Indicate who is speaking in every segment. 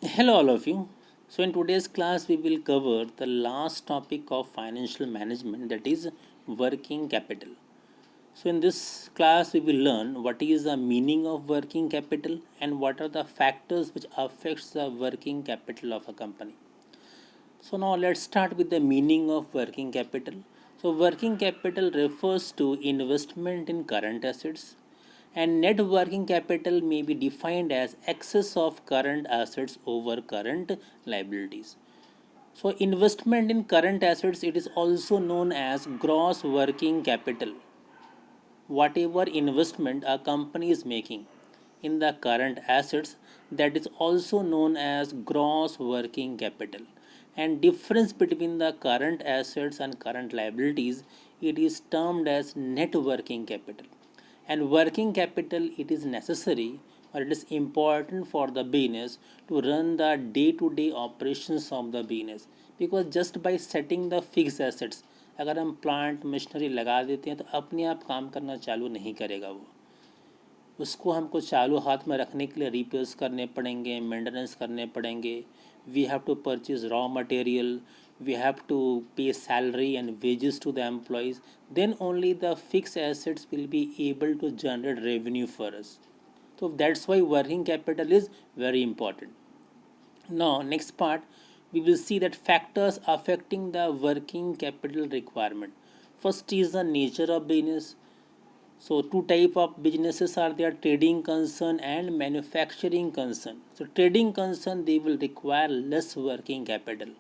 Speaker 1: Hello, all of you. So, in today's class, we will cover the last topic of financial management, that is working capital. So, in this class, we will learn what is the meaning of working capital and what are the factors which affects the working capital of a company. So, now let's start with the meaning of working capital. So, working capital refers to investment in current assets, and net working capital may be defined as excess of current assets over current liabilities. So, investment in current assets, it is also known as gross working capital. Whatever investment a company is making in the current assets, that is also known as gross working capital. And difference between the current assets and current liabilities, it is termed as net working capital. And working capital, it is necessary or it is important for the business to run the day to day operations of the business, because just by setting the fixed assets, अगर हम plant machinery लगा देते हैं तो अपने आप काम करना चालू नहीं करेगा। वो उसको हमको चालू हाथ में रखने के लिए रिपेयर्स करने पड़ेंगे, मेंटेनेंस करने पड़ेंगे। We have to purchase raw material, we have to pay salary and wages to the employees. Then only the fixed assets will be able to generate revenue for us. So that's why working capital is very important. Now next part, we will see that factors affecting the working capital requirement. First is the nature of business. So two type of businesses are there: trading concern and manufacturing concern. So trading concern, they will require less working capital.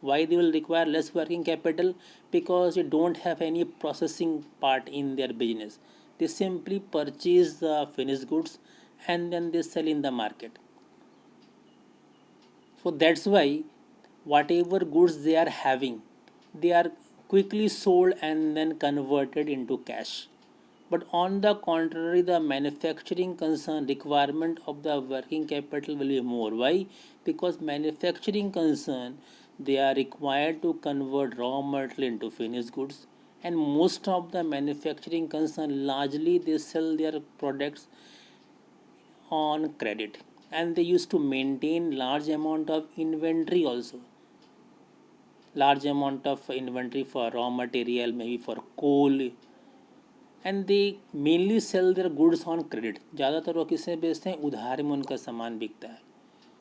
Speaker 1: Why they will require less working capital? Because they don't have any processing part in their business. They simply purchase the finished goods and then they sell in the market. So that's why whatever goods they are having, they are quickly sold and then converted into cash. But on the contrary, the manufacturing concern requirement of the working capital will be more. Why? Because manufacturing concern, they are required to convert raw material into finished goods, and most of the manufacturing concern largely they sell their products on credit, and they used to maintain large amount of inventory also, large amount of inventory for raw material, maybe for coal, and they mainly sell their goods on credit. ज़्यादातर वो किससे बेचते हैं? उधार में उनका सामान बिकता है।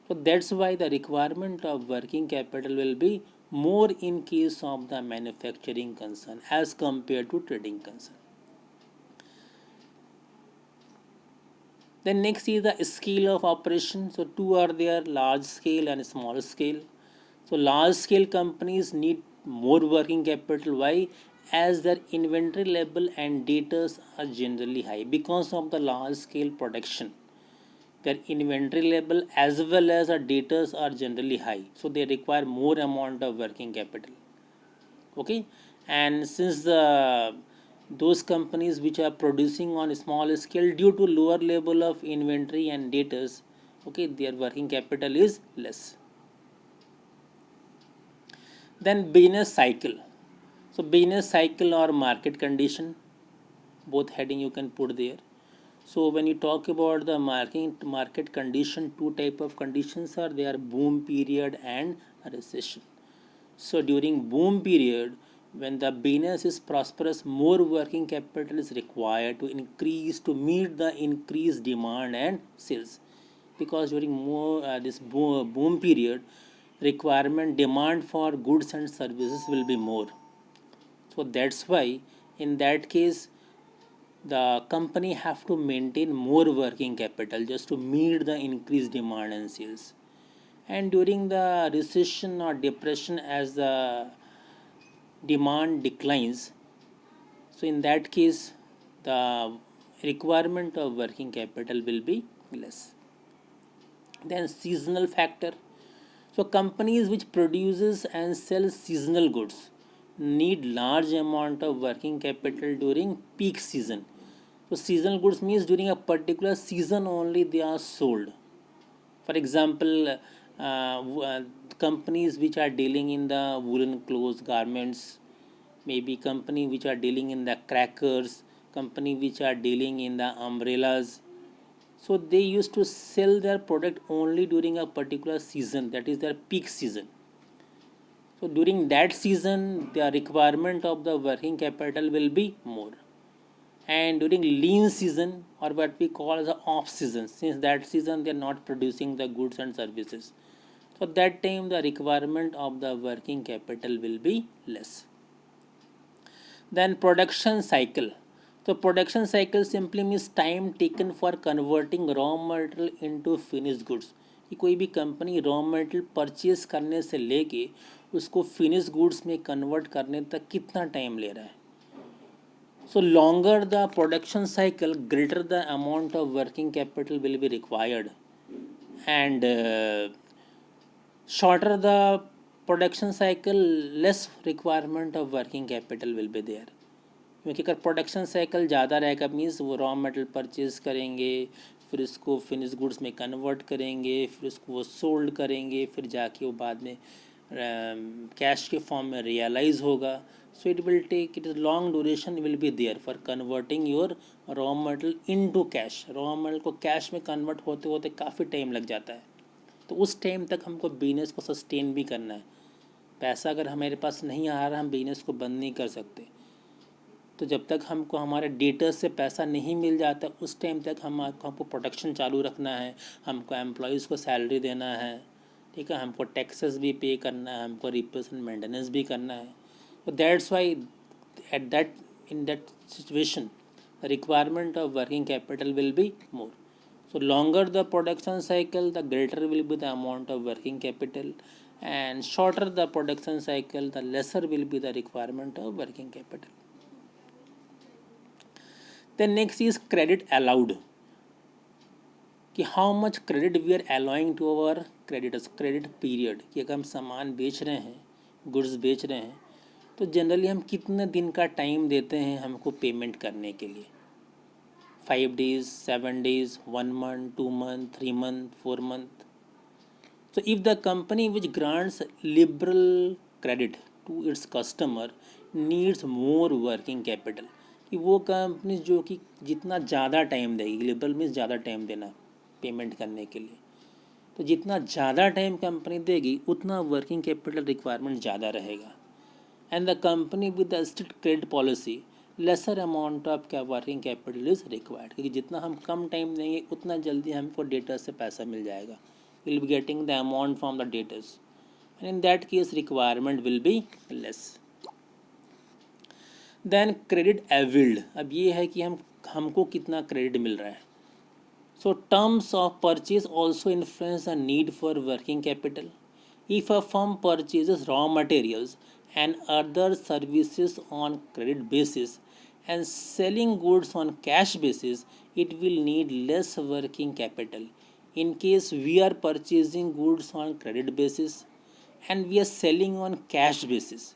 Speaker 1: So that's why the requirement of working capital will be more in case of the manufacturing concern as compared to trading concern. Then next is the scale of operation. So two are there: large scale and small scale. So large scale companies need more working capital. Why? As their inventory level and debtors are generally high because of the large scale production. Their inventory level as well as our debtors are generally high, so they require more amount of working capital. Okay, and since the those companies which are producing on a small scale, due to lower level of inventory and debtors, okay, their working capital is less. Then business cycle. So business cycle or market condition, both heading you can put there. So when you talk about the market condition, two type of conditions are there: boom period and recession. So during boom period, when the business is prosperous, more working capital is required to meet the increased demand and sales. Because during more this boom period, requirement demand for goods and services will be more. So that's why in that case the company have to maintain more working capital just to meet the increased demand and sales. And during the recession or depression, as the demand declines, so in that case the requirement of working capital will be less. Then seasonal factor. So companies which produces and sells seasonal goods need large amount of working capital during peak season. So seasonal goods means during a particular season only they are sold. For example, companies which are dealing in the woolen clothes garments, maybe company which are dealing in the crackers, company which are dealing in the umbrellas, So they used to sell their product only during a particular season, that is their peak season. So during that season, the requirement of the working capital will be more. And during lean season, or what we call as a off season, since that season they are not producing the goods and services, so that time the requirement of the working capital will be less. Then production cycle. So production cycle simply means time taken for converting raw material into finished goods. कि कोई भी company raw material purchase करने से लेके उसको finish goods में convert करने तक कितना टाइम ले रहा है. So longer the production cycle, greater the amount of working capital will be required, and shorter the production cycle, less requirement of working capital will be there. क्योंकि अगर production cycle ज़्यादा रहेगा मीन्स वो raw material purchase करेंगे, फिर इसको finish goods में convert करेंगे, फिर उसको वो सोल्ड करेंगे, फिर जाके वो बाद में कैश के फॉर्म में रियलाइज़ होगा. So it will take, it is long duration will be there for converting your raw material into cash. Raw material को कैश में कन्वर्ट होते होते काफ़ी टाइम लग जाता है. तो उस टाइम तक हमको बिजनेस को सस्टेन भी करना है. पैसा अगर हमारे पास नहीं आ रहा, हम बिजनेस को बंद नहीं कर सकते. तो जब तक हमको हमारे डेटर्स से पैसा नहीं मिल जाता, उस टाइम तक हमको प्रोडक्शन चालू रखना है, हमको एम्प्लॉयज़ को सैलरी देना है, ठीक है, हमको टैक्सेस भी पे करना है, हमको रिपेयर्स एंड मेंटेनेंस भी करना है. तो that's why at that in that situation the requirement of working capital will be more. So longer the production cycle, the greater will be the amount of working capital, and shorter the production cycle, the lesser will be the requirement of working capital. Then next is credit allowed. कि how much credit we are allowing to our creditors, credit period. कि अगर हम सामान बेच रहे हैं, goods बेच रहे हैं, तो जनरली हम कितने दिन का टाइम देते हैं हमको पेमेंट करने के लिए. 5 days, 7 days, 1 month, 2 month, 3 month, 4 month. So if the company which grants liberal credit to its customer needs more working capital, कि वो कंपनी जो कि जितना ज़्यादा टाइम देगी, लिबरल मीन्स ज़्यादा टाइम देना पेमेंट करने के लिए, तो जितना ज़्यादा टाइम कंपनी देगी उतना वर्किंग कैपिटल रिक्वायरमेंट ज़्यादा रहेगा. And the company with the strict credit policy, lesser amount of working capital is required. क्योंकि जितना हम कम टाइम देंगे उतना जल्दी हमको डेटर्स से पैसा मिल जाएगा. Will be getting the amount from the debtors, and in that case requirement will be less. Then credit availed. अब ये है कि हमको कितना क्रेडिट मिल रहा है. So terms of purchase also influence the need for working capital. If a firm purchases raw materials and other services on credit basis and selling goods on cash basis, it will need less working capital. In case we are purchasing goods on credit basis and we are selling on cash basis,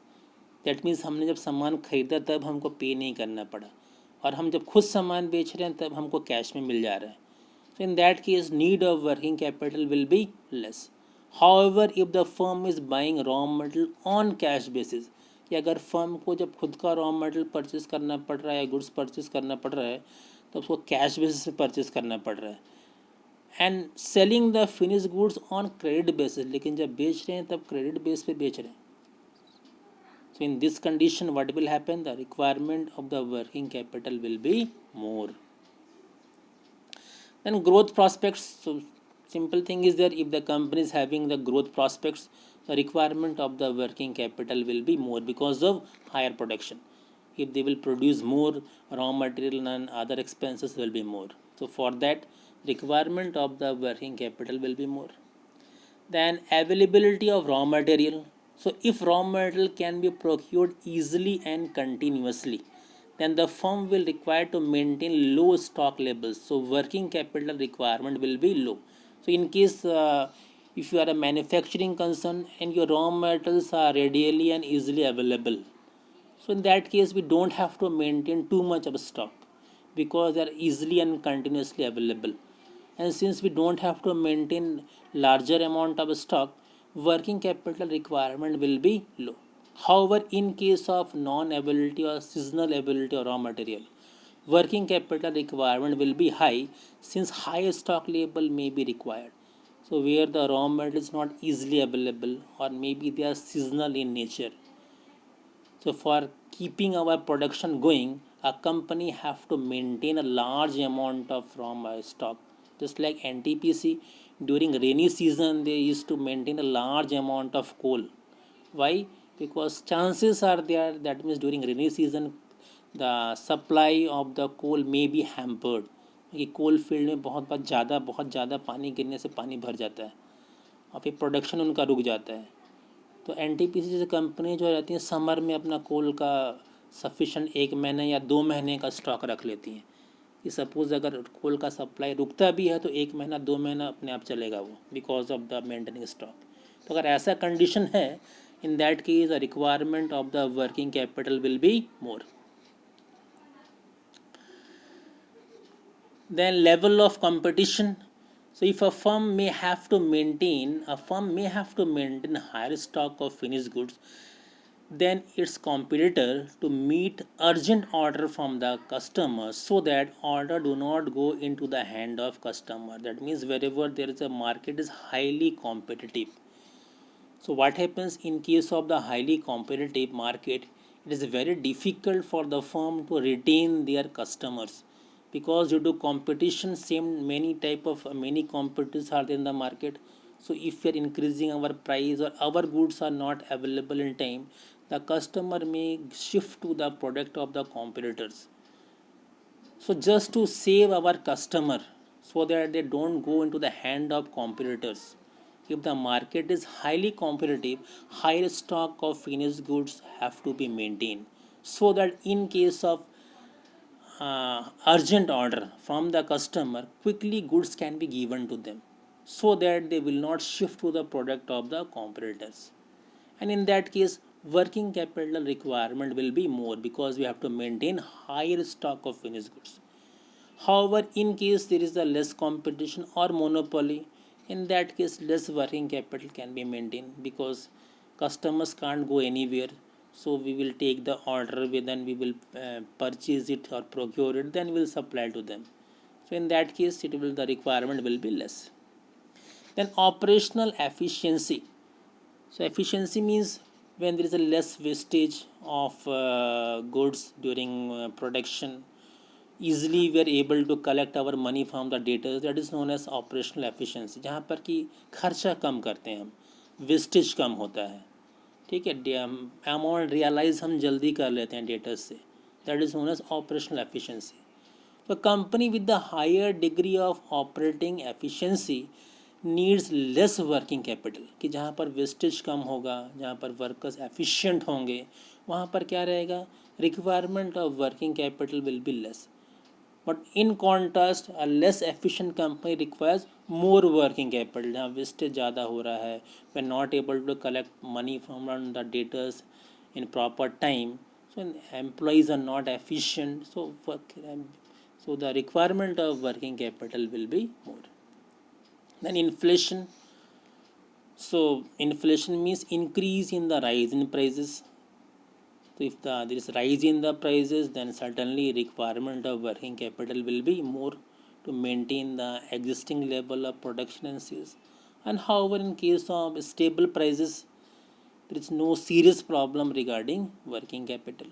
Speaker 1: that means हमने जब सामान खरीदा तब हमको पे नहीं करना पड़ा, और हम जब खुद सामान बेच रहे हैं तब हमको कैश में मिल जा रहा है. So in that case need of working capital will be less. However, if the firm is buying raw material on cash basis, कि अगर फर्म को जब खुद का रॉ मटेरियल परचेस करना पड़ रहा है, गुड्स परचेस करना पड़ रहा है, तो उसको कैश बेसिस पे परचेस करना पड़ रहा है. And selling the finish goods on credit basis, लेकिन जब बेच रहे हैं तब क्रेडिट बेस पे बेच रहे हैं. So in this condition what will happen, the requirement of the working capital will be more. Then growth prospects. So simple thing is there, if the company is having the growth prospects, the requirement of the working capital will be more because of higher production. If they will produce more raw material and other expenses will be more, so for that requirement of the working capital will be more. Then availability of raw material. So if raw material can be procured easily and continuously, then the firm will require to maintain low stock levels. So working capital requirement will be low. So in case if you are a manufacturing concern and your raw materials are readily and easily available, so in that case we don't have to maintain too much of stock because they are easily and continuously available. And since we don't have to maintain larger amount of stock, working capital requirement will be low. However, in case of non-availability or seasonal availability of raw material, working capital requirement will be high since high stock level may be required. So where the raw material is not easily available or maybe they are seasonal in nature. So for keeping our production going, a company have to maintain a large amount of raw material stock. Just like NTPC, during rainy season they used to maintain a large amount of coal. Why? Because chances are there, that means during rainy season the supply of the coal may be hampered, कि coal field में बहुत ज़्यादा पानी गिरने से पानी भर जाता है और फिर प्रोडक्शन उनका रुक जाता है. तो NTPC जैसे कंपनी जो रहती हैं समर में अपना कोल का सफिशेंट 1 महीने या 2 महीने का स्टॉक रख लेती हैं कि सपोज़ अगर कोल का सप्लाई रुकता भी है तो 1 महीना 2 महीना अपने आप चलेगा वो, because of the maintaining stock. तो अगर ऐसा कंडीशन है, in that case the requirement of the working capital will be more. Then level of competition. So if a firm may have to maintain higher stock of finished goods than its competitor to meet urgent order from the customer, so that order do not go into the hand of customer. That means wherever there is a market is highly competitive. So what happens in case of the highly competitive market, it is very difficult for the firm to retain their customers, because due to competition many competitors are there in the market. So if we are increasing our price or our goods are not available in time, the customer may shift to the product of the competitors. So just to save our customer so that they don't go into the hand of competitors, if the market is highly competitive, higher stock of finished goods have to be maintained, so that in case of urgent order from the customer, quickly goods can be given to them, so that they will not shift to the product of the competitors. And in that case, working capital requirement will be more, because we have to maintain higher stock of finished goods. However, in case there is a less competition or monopoly, in that case less working capital can be maintained, because customers can't go anywhere. So we will take the order, then we will purchase it or procure it, then we will supply to them. So in that case, the requirement will be less. Then operational efficiency. So efficiency means when there is a less wastage of goods during production, easily we are able to collect our money from the data. That is known as operational efficiency, जहाँ पर कि खर्चा कम करते हैं हम, wastage कम होता है. ठीक है, अमाउंट रियलाइज हम जल्दी कर लेते हैं डेटा से. That is known as operational efficiency. तो company with the higher degree of operating efficiency needs less working capital, कि जहाँ पर वेस्टेज कम होगा, जहाँ पर वर्कर्स एफिशिएंट होंगे, वहाँ पर क्या रहेगा, requirement of working capital will be less. But in contrast, a less efficient company requires more working capital. जहाँ वेस्टेज ज़्यादा हो रहा है, we are not able to collect money from the debtors in proper time, so employees are not efficient, so the requirement of working capital will be more. Then inflation. So inflation means increase in the rise in prices. So if there is rise in the prices, then certainly requirement of working capital will be more to maintain the existing level of production and sales. And however, in case of stable prices, there is no serious problem regarding working capital.